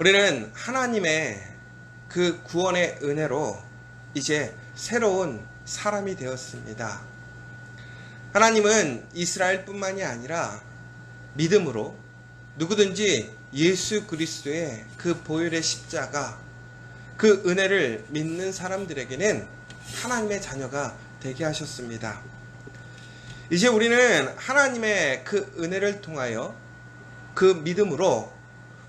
우리는 하나님의 그 구원의 은혜로 이제 새로운 사람이 되었습니다. 하나님은 이스라엘뿐만이 아니라 믿음으로 누구든지 예수 그리스도의 그 보혈의 십자가, 그 은혜를 믿는 사람들에게는 하나님의 자녀가 되게 하셨습니다. 이제 우리는 하나님의 그 은혜를 통하여 그 믿음으로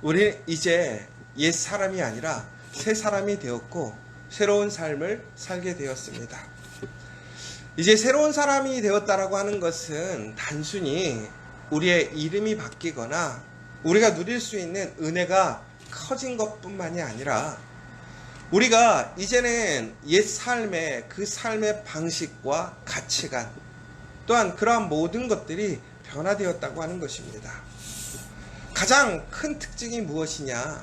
우리는 이제 옛 사람이 아니라 새 사람이 되었고 새로운 삶을 살게 되었습니다. 이제 새로운 사람이 되었다라고 하는 것은 단순히 우리의 이름이 바뀌거나 우리가 누릴 수 있는 은혜가 커진 것뿐만이 아니라 우리가 이제는 옛 삶의 그 삶의 방식과 가치관 또한 그러한 모든 것들이 변화되었다고 하는 것입니다. 가장 큰 특징이 무엇이냐?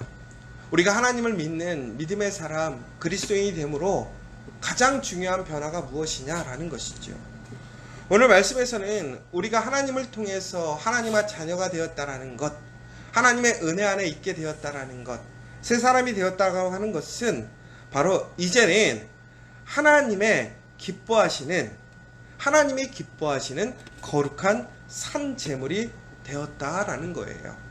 우리가 하나님을 믿는 믿음의 사람, 그리스도인이 되므로 가장 중요한 변화가 무엇이냐라는 것이죠. 오늘 말씀에서는 우리가 하나님을 통해서 하나님의 자녀가 되었다라는 것, 하나님의 은혜 안에 있게 되었다라는 것, 새 사람이 되었다고 하는 것은 바로 이제는 하나님이 기뻐하시는 거룩한 산 제물이 되었다라는 거예요.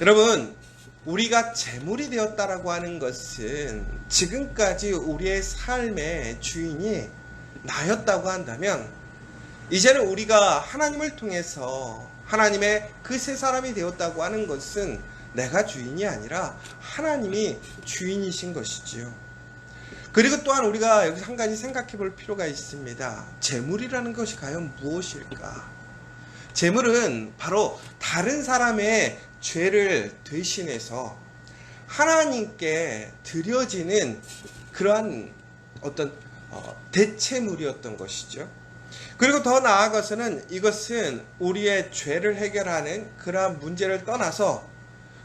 여러분, 우리가 제물이 되었다라고 하는 것은 지금까지 우리의 삶의 주인이 나였다고 한다면 이제는 우리가 하나님을 통해서 하나님의 그 새 사람이 되었다고 하는 것은 내가 주인이 아니라 하나님이 주인이신 것이지요. 그리고 또한 우리가 여기서 한 가지 생각해 볼 필요가 있습니다. 제물이라는 것이 과연 무엇일까? 제물은 바로 다른 사람의 죄를 대신해서 하나님께 드려지는 그러한 어떤 대체물이었던 것이죠. 그리고 더 나아가서는 이것은 우리의 죄를 해결하는 그러한 문제를 떠나서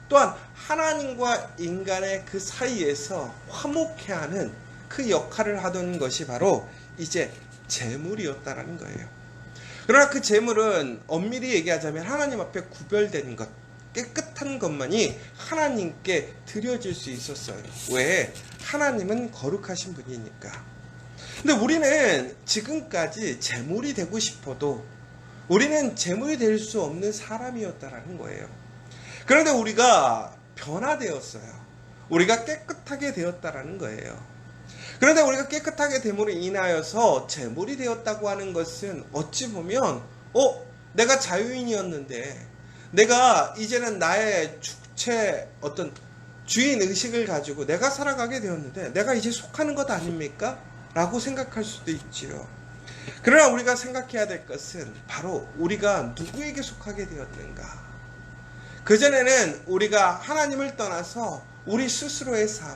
또한 하나님과 인간의 그 사이에서 화목해 하는 그 역할을 하던 것이 바로 이제 제물이었다라는 거예요. 그러나 그 제물은 엄밀히 얘기하자면 하나님 앞에 구별된 것, 깨끗한 것만이 하나님께 드려질 수 있었어요. 왜? 하나님은 거룩하신 분이니까. 근데 우리는 지금까지 제물이 되고 싶어도 우리는 제물이 될 수 없는 사람이었다라는 거예요. 그런데 우리가 변화되었어요. 우리가 깨끗하게 되었다라는 거예요. 그런데 우리가 깨끗하게 됨으로 인하여서 제물이 되었다고 하는 것은 어찌 보면 내가 자유인이었는데 내가 이제는 나의 주체 어떤 주인 의식을 가지고 내가 살아가게 되었는데 내가 이제 속하는 것 아닙니까? 라고 생각할 수도 있지요. 그러나 우리가 생각해야 될 것은 바로 우리가 누구에게 속하게 되었는가? 그전에는 우리가 하나님을 떠나서 우리 스스로의 삶,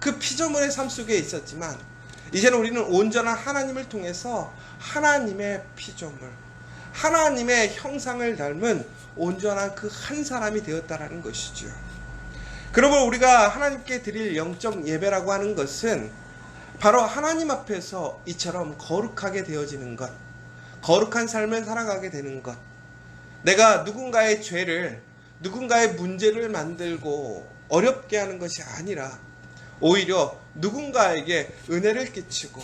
그 피조물의 삶 속에 있었지만 이제는 우리는 온전한 하나님을 통해서 하나님의 피조물, 하나님의 형상을 닮은 온전한 그 한 사람이 되었다라는 것이죠. 그러면 우리가 하나님께 드릴 영적 예배라고 하는 것은 바로 하나님 앞에서 이처럼 거룩하게 되어지는 것, 거룩한 삶을 살아가게 되는 것, 내가 누군가의 죄를, 누군가의 문제를 만들고 어렵게 하는 것이 아니라 오히려 누군가에게 은혜를 끼치고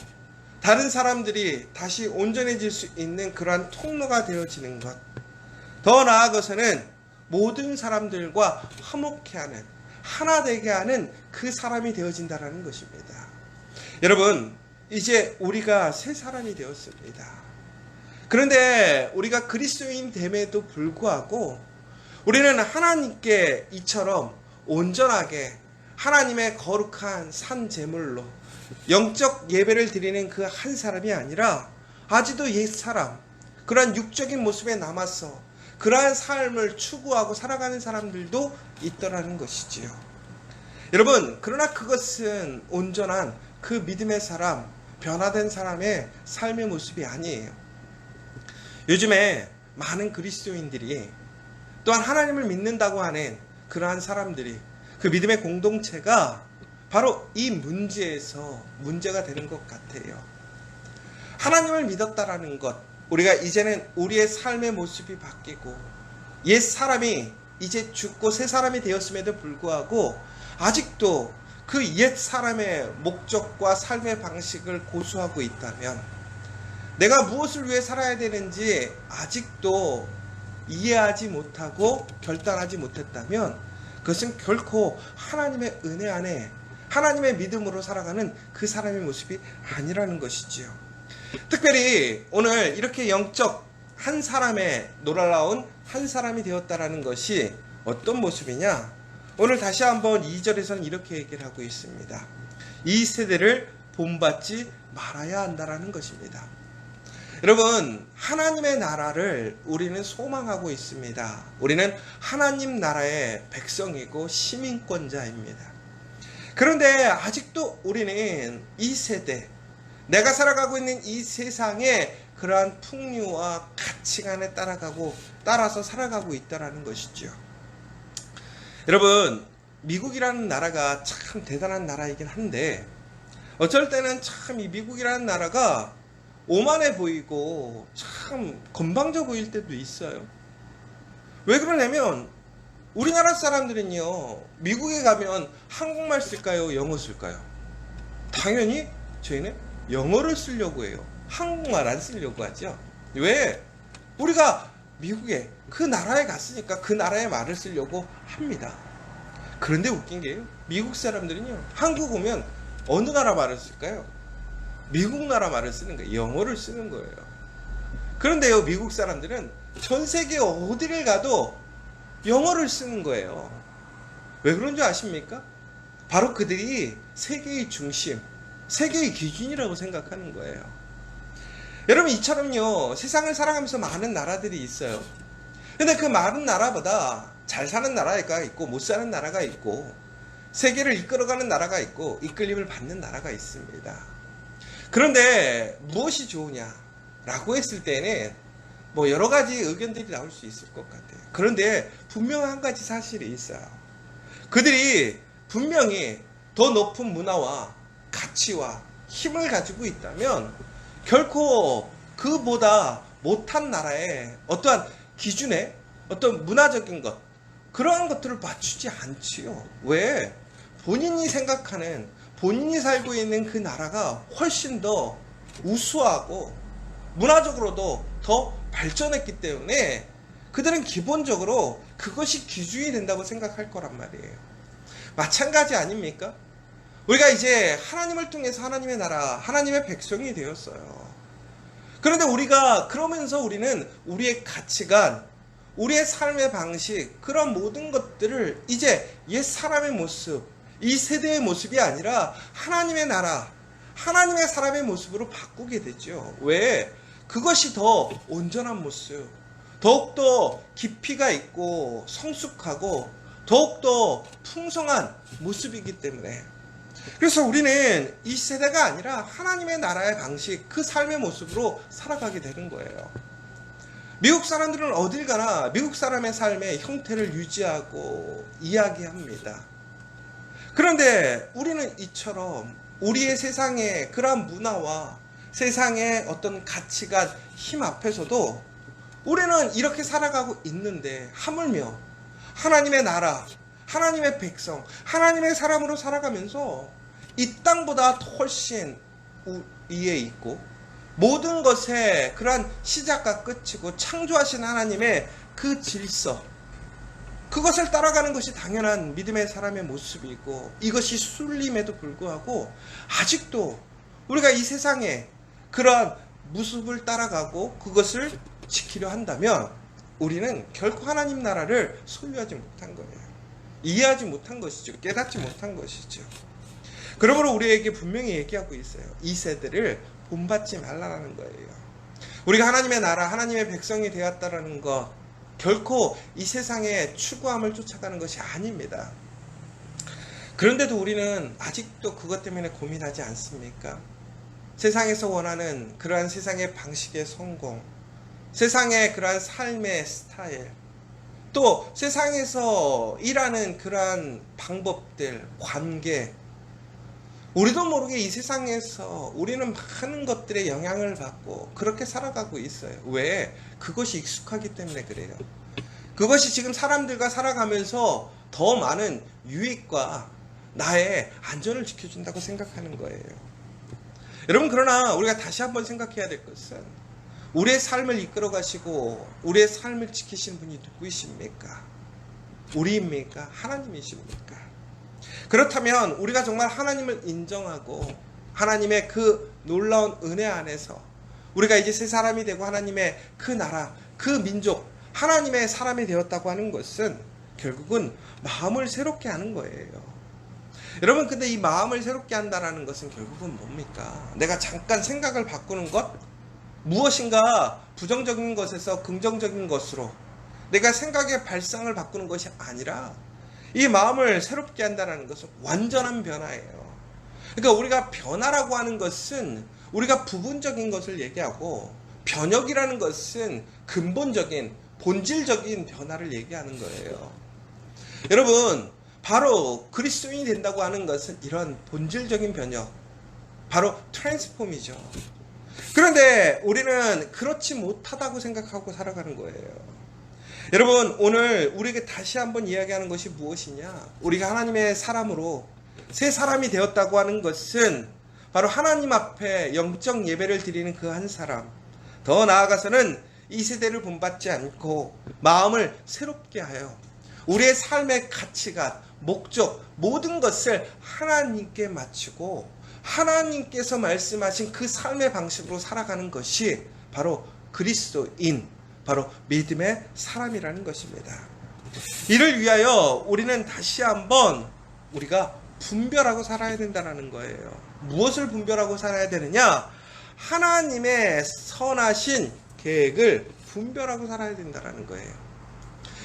다른 사람들이 다시 온전해질 수 있는 그러한 통로가 되어지는 것, 더 나아가서는 모든 사람들과 화목해하는, 하나 되게 하는 그 사람이 되어진다는 것입니다. 여러분, 이제 우리가 새 사람이 되었습니다. 그런데 우리가 그리스도인 됨에도 불구하고 우리는 하나님께 이처럼 온전하게 하나님의 거룩한 산 제물로 영적 예배를 드리는 그 한 사람이 아니라 아직도 옛 사람, 그러한 육적인 모습에 남아서 그러한 삶을 추구하고 살아가는 사람들도 있더라는 것이지요. 여러분, 그러나 그것은 온전한 그 믿음의 사람, 변화된 사람의 삶의 모습이 아니에요. 요즘에 많은 그리스도인들이 또한 하나님을 믿는다고 하는 그러한 사람들이 그 믿음의 공동체가 바로 이 문제에서 문제가 되는 것 같아요. 하나님을 믿었다라는 것, 우리가 이제는 우리의 삶의 모습이 바뀌고 옛 사람이 이제 죽고 새 사람이 되었음에도 불구하고 아직도 그 옛 사람의 목적과 삶의 방식을 고수하고 있다면, 내가 무엇을 위해 살아야 되는지 아직도 이해하지 못하고 결단하지 못했다면, 그것은 결코 하나님의 은혜 안에 하나님의 믿음으로 살아가는 그 사람의 모습이 아니라는 것이지요. 특별히 오늘 이렇게 영적 한 사람의 놀라운 한 사람이 되었다라는 것이 어떤 모습이냐? 오늘 다시 한번 2절에서는 이렇게 얘기를 하고 있습니다. 이 세대를 본받지 말아야 한다라는 것입니다. 여러분, 하나님의 나라를 우리는 소망하고 있습니다. 우리는 하나님 나라의 백성이고 시민권자입니다. 그런데 아직도 우리는 이 세대, 내가 살아가고 있는 이 세상에 그러한 풍류와 가치관에 따라서 살아가고 있다는 것이죠. 여러분, 미국이라는 나라가 참 대단한 나라이긴 한데, 어쩔 때는 참 이 미국이라는 나라가 오만해 보이고 참 건방져 보일 때도 있어요. 왜 그러냐면, 우리나라 사람들은요, 미국에 가면 한국말 쓸까요? 영어 쓸까요? 당연히 저희는 영어를 쓰려고 해요. 한국말 안 쓰려고 하죠. 왜? 우리가 미국에 그 나라에 갔으니까 그 나라의 말을 쓰려고 합니다. 그런데 웃긴 게요, 미국 사람들은요, 한국 오면 어느 나라 말을 쓸까요? 미국 나라 말을 쓰는 거예요. 영어를 쓰는 거예요. 그런데요, 미국 사람들은 전 세계 어디를 가도 영어를 쓰는 거예요. 왜 그런 줄 아십니까? 바로 그들이 세계의 중심, 세계의 기준이라고 생각하는 거예요. 여러분, 이처럼요, 세상을 살아가면서 많은 나라들이 있어요. 근데 그 많은 나라보다 잘 사는 나라가 있고 못 사는 나라가 있고, 세계를 이끌어가는 나라가 있고 이끌림을 받는 나라가 있습니다. 그런데 무엇이 좋으냐라고 했을 때는 뭐 여러 가지 의견들이 나올 수 있을 것 같아요. 그런데 분명 한 가지 사실이 있어요. 그들이 분명히 더 높은 문화와 가치와 힘을 가지고 있다면 결코 그보다 못한 나라의 어떠한 기준에 어떤 문화적인 것, 그러한 것들을 맞추지 않지요. 왜? 본인이 생각하는, 본인이 살고 있는 그 나라가 훨씬 더 우수하고 문화적으로도 더 발전했기 때문에 그들은 기본적으로 그것이 기준이 된다고 생각할 거란 말이에요. 마찬가지 아닙니까? 우리가 이제 하나님을 통해서 하나님의 나라, 하나님의 백성이 되었어요. 그런데 우리가 그러면서 우리는 우리의 가치관, 우리의 삶의 방식, 그런 모든 것들을 이제 옛 사람의 모습, 이 세대의 모습이 아니라 하나님의 나라, 하나님의 사람의 모습으로 바꾸게 되죠. 왜? 그것이 더 온전한 모습, 더욱더 깊이가 있고 성숙하고 더욱더 풍성한 모습이기 때문에. 그래서 우리는 이 세대가 아니라 하나님의 나라의 방식, 그 삶의 모습으로 살아가게 되는 거예요. 미국 사람들은 어딜 가나 미국 사람의 삶의 형태를 유지하고 이야기합니다. 그런데 우리는 이처럼 우리의 세상의 그러한 문화와 세상의 어떤 가치관, 힘 앞에서도 우리는 이렇게 살아가고 있는데, 하물며 하나님의 나라, 하나님의 백성, 하나님의 사람으로 살아가면서 이 땅보다 훨씬 위에 있고 모든 것의 그러한 시작과 끝이고 창조하신 하나님의 그 질서, 그것을 따라가는 것이 당연한 믿음의 사람의 모습이고, 이것이 순림에도 불구하고 아직도 우리가 이 세상에 그러한 모습을 따라가고 그것을 지키려 한다면 우리는 결코 하나님 나라를 소유하지 못한 거예요. 이해하지 못한 것이죠. 깨닫지 못한 것이죠. 그러므로 우리에게 분명히 얘기하고 있어요. 이 세대를 본받지 말라는 거예요. 우리가 하나님의 나라, 하나님의 백성이 되었다라는 것, 결코 이 세상의 추구함을 쫓아가는 것이 아닙니다. 그런데도 우리는 아직도 그것 때문에 고민하지 않습니까? 세상에서 원하는 그러한 세상의 방식의 성공, 세상의 그러한 삶의 스타일, 또 세상에서 일하는 그러한 방법들, 관계, 우리도 모르게 이 세상에서 우리는 많은 것들에 영향을 받고 그렇게 살아가고 있어요. 왜? 그것이 익숙하기 때문에 그래요. 그것이 지금 사람들과 살아가면서 더 많은 유익과 나의 안전을 지켜준다고 생각하는 거예요. 여러분, 그러나 우리가 다시 한번 생각해야 될 것은 우리의 삶을 이끌어 가시고 우리의 삶을 지키시는 분이 누구이십니까? 우리입니까? 하나님이십니까? 그렇다면 우리가 정말 하나님을 인정하고 하나님의 그 놀라운 은혜 안에서 우리가 이제 새 사람이 되고 하나님의 그 나라, 그 민족, 하나님의 사람이 되었다고 하는 것은 결국은 마음을 새롭게 하는 거예요. 여러분, 근데 이 마음을 새롭게 한다는 것은 결국은 뭡니까? 내가 잠깐 생각을 바꾸는 것? 무엇인가 부정적인 것에서 긍정적인 것으로 내가 생각의 발상을 바꾸는 것이 아니라 이 마음을 새롭게 한다는 것은 완전한 변화예요. 그러니까 우리가 변화라고 하는 것은 우리가 부분적인 것을 얘기하고 변혁이라는 것은 근본적인 본질적인 변화를 얘기하는 거예요. 여러분, 바로 그리스도인이 된다고 하는 것은 이런 본질적인 변혁, 바로 트랜스폼이죠. 그런데 우리는 그렇지 못하다고 생각하고 살아가는 거예요. 여러분, 오늘 우리에게 다시 한번 이야기하는 것이 무엇이냐? 우리가 하나님의 사람으로 새 사람이 되었다고 하는 것은 바로 하나님 앞에 영적 예배를 드리는 그 한 사람, 더 나아가서는 이 세대를 본받지 않고 마음을 새롭게 하여 우리의 삶의 가치관, 목적, 모든 것을 하나님께 맞추고 하나님께서 말씀하신 그 삶의 방식으로 살아가는 것이 바로 그리스도인, 바로 믿음의 사람이라는 것입니다. 이를 위하여 우리는 다시 한번 우리가 분별하고 살아야 된다는 거예요. 무엇을 분별하고 살아야 되느냐? 하나님의 선하신 계획을 분별하고 살아야 된다는 거예요.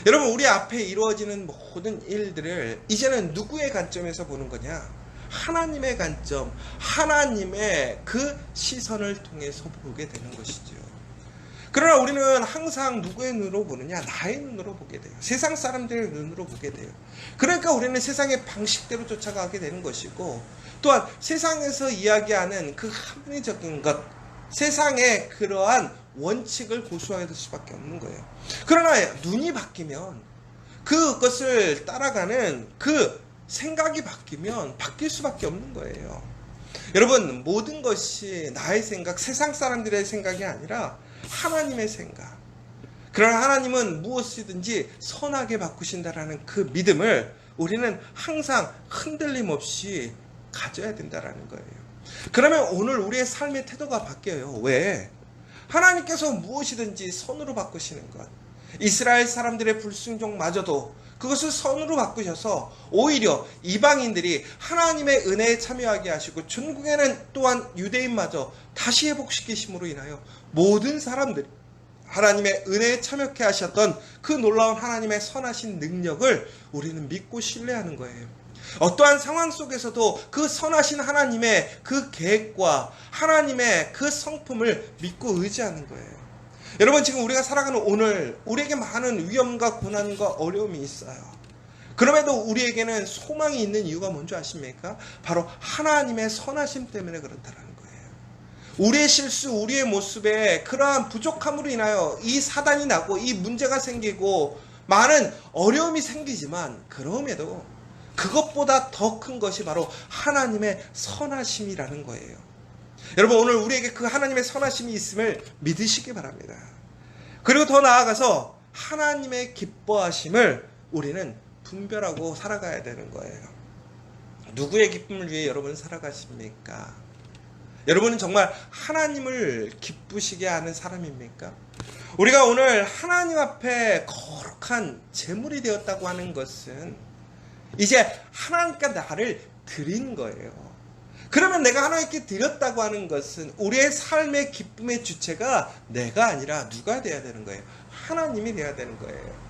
여러분, 우리 앞에 이루어지는 모든 일들을 이제는 누구의 관점에서 보는 거냐? 하나님의 관점, 하나님의 그 시선을 통해서 보게 되는 것이죠. 그러나 우리는 항상 누구의 눈으로 보느냐? 나의 눈으로 보게 돼요. 세상 사람들의 눈으로 보게 돼요. 그러니까 우리는 세상의 방식대로 쫓아가게 되는 것이고, 또한 세상에서 이야기하는 그 합리적인 것, 세상의 그러한 원칙을 고수하게 될 수밖에 없는 거예요. 그러나 눈이 바뀌면, 그것을 따라가는 그 생각이 바뀌면 바뀔 수밖에 없는 거예요. 여러분, 모든 것이 나의 생각, 세상 사람들의 생각이 아니라 하나님의 생각. 그러나 하나님은 무엇이든지 선하게 바꾸신다라는 그 믿음을 우리는 항상 흔들림 없이 가져야 된다라는 거예요. 그러면 오늘 우리의 삶의 태도가 바뀌어요. 왜? 하나님께서 무엇이든지 선으로 바꾸시는 것. 이스라엘 사람들의 불순종마저도 그것을 선으로 바꾸셔서 오히려 이방인들이 하나님의 은혜에 참여하게 하시고 전국에는 또한 유대인마저 다시 회복시키심으로 인하여 모든 사람들이 하나님의 은혜에 참여케 하셨던 그 놀라운 하나님의 선하신 능력을 우리는 믿고 신뢰하는 거예요. 어떠한 상황 속에서도 그 선하신 하나님의 그 계획과 하나님의 그 성품을 믿고 의지하는 거예요. 여러분, 지금 우리가 살아가는 오늘 우리에게 많은 위험과 고난과 어려움이 있어요. 그럼에도 우리에게는 소망이 있는 이유가 뭔지 아십니까? 바로 하나님의 선하심 때문에 그렇다는 거예요. 우리의 실수, 우리의 모습에 그러한 부족함으로 인하여 이 사단이 나고 이 문제가 생기고 많은 어려움이 생기지만, 그럼에도 그것보다 더 큰 것이 바로 하나님의 선하심이라는 거예요. 여러분, 오늘 우리에게 그 하나님의 선하심이 있음을 믿으시기 바랍니다. 그리고 더 나아가서 하나님의 기뻐하심을 우리는 분별하고 살아가야 되는 거예요. 누구의 기쁨을 위해 여러분 살아가십니까? 여러분은 정말 하나님을 기쁘시게 하는 사람입니까? 우리가 오늘 하나님 앞에 거룩한 제물이 되었다고 하는 것은 이제 하나님께 나를 드린 거예요. 그러면 내가 하나님께 드렸다고 하는 것은 우리의 삶의 기쁨의 주체가 내가 아니라 누가 돼야 되는 거예요? 하나님이 돼야 되는 거예요.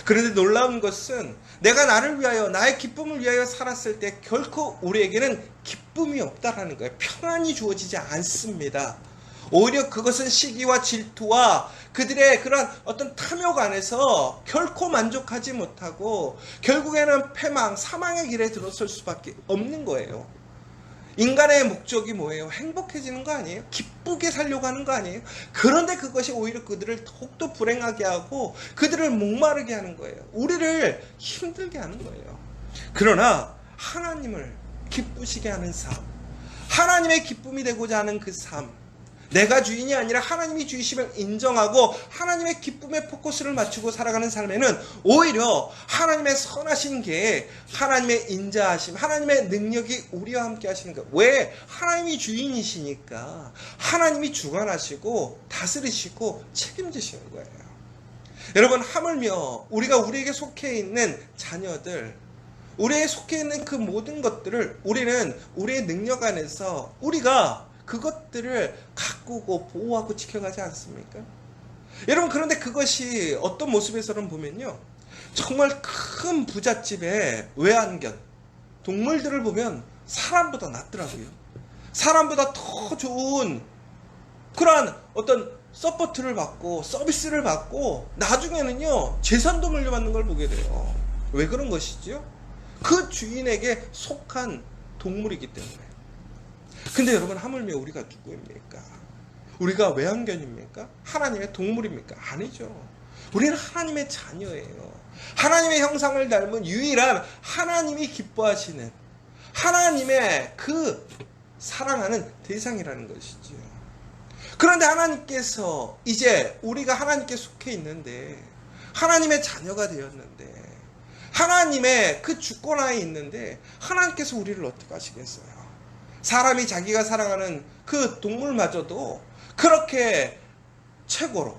그런데 놀라운 것은 내가 나를 위하여, 나의 기쁨을 위하여 살았을 때 결코 우리에게는 기쁨이 없다라는 거예요. 평안이 주어지지 않습니다. 오히려 그것은 시기와 질투와 그들의 그런 어떤 탐욕 안에서 결코 만족하지 못하고 결국에는 패망, 사망의 길에 들어설 수밖에 없는 거예요. 인간의 목적이 뭐예요? 행복해지는 거 아니에요? 기쁘게 살려고 하는 거 아니에요? 그런데 그것이 오히려 그들을 더욱더 불행하게 하고 그들을 목마르게 하는 거예요. 우리를 힘들게 하는 거예요. 그러나 하나님을 기쁘시게 하는 삶, 하나님의 기쁨이 되고자 하는 그 삶, 내가 주인이 아니라 하나님이 주이심을 인정하고 하나님의 기쁨에 포커스를 맞추고 살아가는 삶에는 오히려 하나님의 선하신 계획, 하나님의 인자하심, 하나님의 능력이 우리와 함께 하시는 거예요. 왜? 하나님이 주인이시니까 하나님이 주관하시고 다스리시고 책임지시는 거예요. 여러분, 하물며 우리가 우리에게 속해 있는 자녀들, 우리에 속해 있는 그 모든 것들을 우리는 우리의 능력 안에서 우리가 그것들을 가꾸고 보호하고 지켜가지 않습니까? 여러분, 그런데 그것이 어떤 모습에서는 보면요, 정말 큰 부잣집의 외환견 동물들을 보면 사람보다 낫더라고요. 사람보다 더 좋은 그러한 어떤 서포트를 받고 서비스를 받고 나중에는요 재산도 물려받는 걸 보게 돼요. 왜 그런 것이죠? 그 주인에게 속한 동물이기 때문에. 근데 여러분, 하물며 우리가 누구입니까? 우리가 외환견입니까? 하나님의 동물입니까? 아니죠. 우리는 하나님의 자녀예요. 하나님의 형상을 닮은 유일한 하나님이 기뻐하시는 하나님의 그 사랑하는 대상이라는 것이죠. 그런데 하나님께서 이제 우리가 하나님께 속해 있는데, 하나님의 자녀가 되었는데, 하나님의 그 주권하에 있는데 하나님께서 우리를 어떻게 하시겠어요? 사람이 자기가 사랑하는 그 동물마저도 그렇게 최고로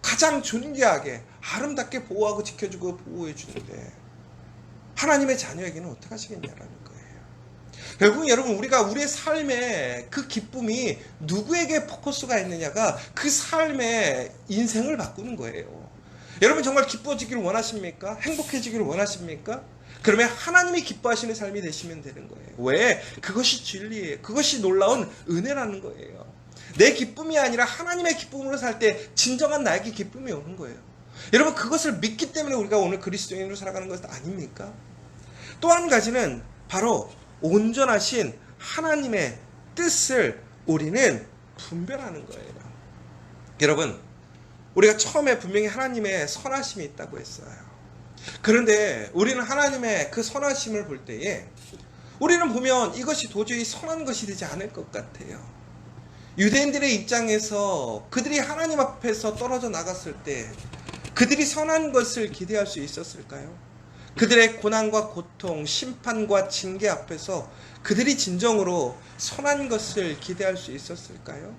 가장 존귀하게 아름답게 보호하고 지켜주고 보호해 주는데 하나님의 자녀에게는 어떻게 하시겠냐라는 거예요. 결국 여러분, 우리가 우리의 삶에 그 기쁨이 누구에게 포커스가 있느냐가 그 삶의 인생을 바꾸는 거예요. 여러분, 정말 기뻐지기를 원하십니까? 행복해지기를 원하십니까? 그러면 하나님이 기뻐하시는 삶이 되시면 되는 거예요. 왜? 그것이 진리예요. 그것이 놀라운 은혜라는 거예요. 내 기쁨이 아니라 하나님의 기쁨으로 살 때 진정한 나에게 기쁨이 오는 거예요. 여러분, 그것을 믿기 때문에 우리가 오늘 그리스도인으로 살아가는 것 아닙니까? 또 한 가지는 바로 온전하신 하나님의 뜻을 우리는 분별하는 거예요. 여러분, 우리가 처음에 분명히 하나님의 선하심이 있다고 했어요. 그런데 우리는 하나님의 그 선하심을 볼 때에 우리는 보면 이것이 도저히 선한 것이 되지 않을 것 같아요. 유대인들의 입장에서 그들이 하나님 앞에서 떨어져 나갔을 때 그들이 선한 것을 기대할 수 있었을까요? 그들의 고난과 고통, 심판과 징계 앞에서 그들이 진정으로 선한 것을 기대할 수 있었을까요?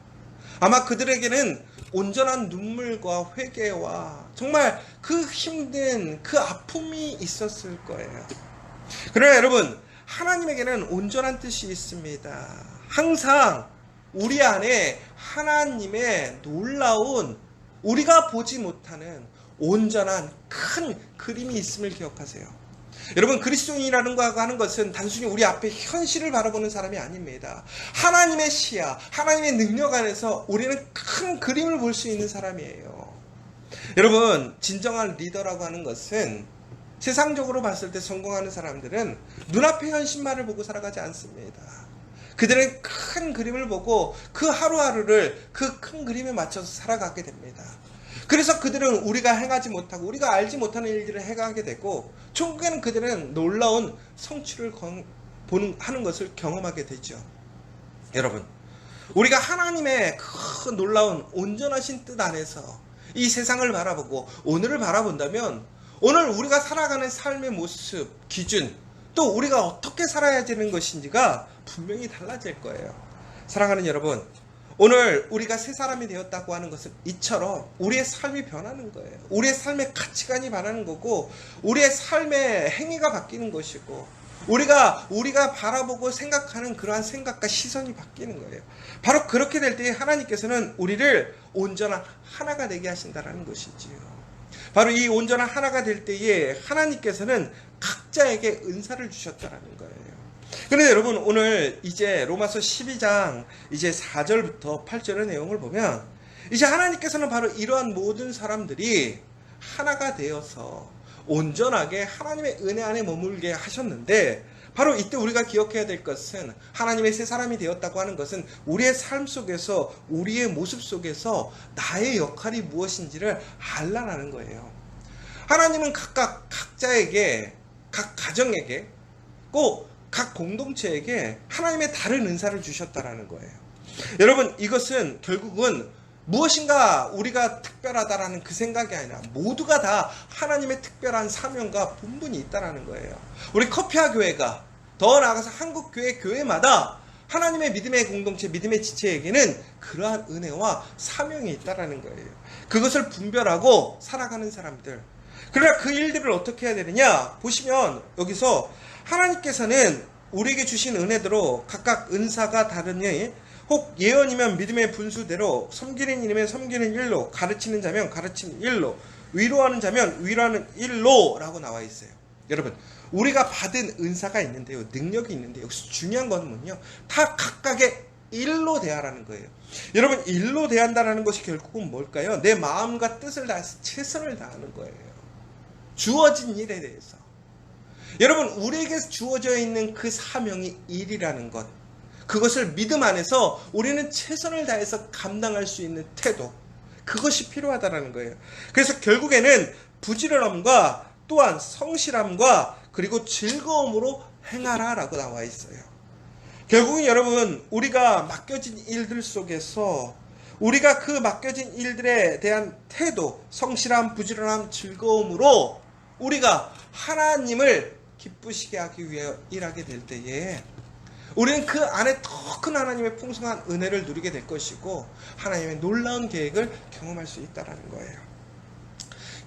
아마 그들에게는 온전한 눈물과 회개와 정말 그 힘든 그 아픔이 있었을 거예요. 그러나 여러분, 하나님에게는 온전한 뜻이 있습니다. 항상 우리 안에 하나님의 놀라운, 우리가 보지 못하는 온전한 큰 그림이 있음을 기억하세요. 여러분, 그리스도인이라는 거 하는 것은 단순히 우리 앞에 현실을 바라보는 사람이 아닙니다. 하나님의 시야, 하나님의 능력 안에서 우리는 큰 그림을 볼 수 있는 사람이에요. 여러분, 진정한 리더라고 하는 것은 세상적으로 봤을 때 성공하는 사람들은 눈앞의 현실만을 보고 살아가지 않습니다. 그들은 큰 그림을 보고 그 하루하루를 그 큰 그림에 맞춰서 살아가게 됩니다. 그래서 그들은 우리가 행하지 못하고 우리가 알지 못하는 일들을 행하게 되고 결국에는 그들은 놀라운 성취를 하는 것을 경험하게 되죠. 여러분, 우리가 하나님의 그 놀라운 온전하신 뜻 안에서 이 세상을 바라보고 오늘을 바라본다면 오늘 우리가 살아가는 삶의 모습, 기준, 또 우리가 어떻게 살아야 되는 것인지가 분명히 달라질 거예요. 사랑하는 여러분, 오늘 우리가 새 사람이 되었다고 하는 것은 이처럼 우리의 삶이 변하는 거예요. 우리의 삶의 가치관이 변하는 거고 우리의 삶의 행위가 바뀌는 것이고 우리가 바라보고 생각하는 그러한 생각과 시선이 바뀌는 거예요. 바로 그렇게 될 때 하나님께서는 우리를 온전한 하나가 되게 하신다는 것이지요. 바로 이 온전한 하나가 될 때에 하나님께서는 각자에게 은사를 주셨다는 거예요. 그런데 여러분, 오늘 이제 로마서 12장 이제 4절부터 8절의 내용을 보면 이제 하나님께서는 바로 이러한 모든 사람들이 하나가 되어서 온전하게 하나님의 은혜 안에 머물게 하셨는데 바로 이때 우리가 기억해야 될 것은 하나님의 새 사람이 되었다고 하는 것은 우리의 삶 속에서 우리의 모습 속에서 나의 역할이 무엇인지를 알라라는 거예요. 하나님은 각각 각자에게 각 가정에게 꼭 각 공동체에게 하나님의 다른 은사를 주셨다라는 거예요. 여러분 이것은 결국은 무엇인가 우리가 특별하다라는 그 생각이 아니라 모두가 다 하나님의 특별한 사명과 본분이 있다라는 거예요. 우리 커피아 교회가 더 나아가서 한국 교회마다 하나님의 믿음의 공동체, 믿음의 지체에게는 그러한 은혜와 사명이 있다라는 거예요. 그것을 분별하고 살아가는 사람들. 그러나 그 일들을 어떻게 해야 되느냐? 보시면 여기서 하나님께서는 우리에게 주신 은혜대로 각각 은사가 다르니 혹 예언이면 믿음의 분수대로, 섬기는 일이면 섬기는 일로, 가르치는 자면 가르치는 일로, 위로하는 자면 위로하는 일로 라고 나와 있어요. 여러분 우리가 받은 은사가 있는데요, 능력이 있는데 여기서 중요한 건 뭐냐? 다 각각의 일로 대하라는 거예요. 여러분 일로 대한다는 것이 결국은 뭘까요? 내 마음과 뜻을 다해서 최선을 다하는 거예요. 주어진 일에 대해서. 여러분 우리에게 주어져 있는 그 사명이 일이라는 것, 그것을 믿음 안에서 우리는 최선을 다해서 감당할 수 있는 태도, 그것이 필요하다는 거예요. 그래서 결국에는 부지런함과 또한 성실함과 그리고 즐거움으로 행하라 라고 나와 있어요. 결국은 여러분 우리가 맡겨진 일들 속에서 우리가 그 맡겨진 일들에 대한 태도, 성실함, 부지런함, 즐거움으로 우리가 하나님을 기쁘시게 하기 위해 일하게 될 때에 우리는 그 안에 더 큰 하나님의 풍성한 은혜를 누리게 될 것이고 하나님의 놀라운 계획을 경험할 수 있다는 거예요.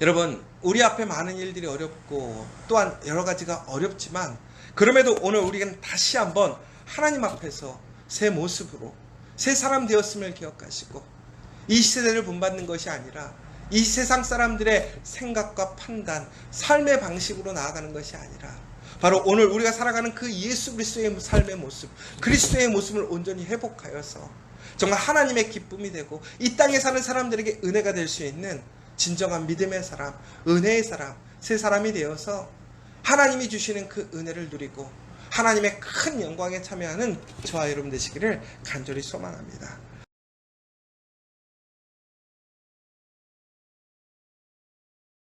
여러분 우리 앞에 많은 일들이 어렵고 또한 여러 가지가 어렵지만 그럼에도 오늘 우리는 다시 한번 하나님 앞에서 새 모습으로 새 사람 되었음을 기억하시고 이 시대를 본받는 것이 아니라 이 세상 사람들의 생각과 판단, 삶의 방식으로 나아가는 것이 아니라 바로 오늘 우리가 살아가는 그 예수 그리스도의 삶의 모습, 그리스도의 모습을 온전히 회복하여서 정말 하나님의 기쁨이 되고 이 땅에 사는 사람들에게 은혜가 될 수 있는 진정한 믿음의 사람, 은혜의 사람, 새 사람이 되어서 하나님이 주시는 그 은혜를 누리고 하나님의 큰 영광에 참여하는 저와 여러분 되시기를 간절히 소망합니다.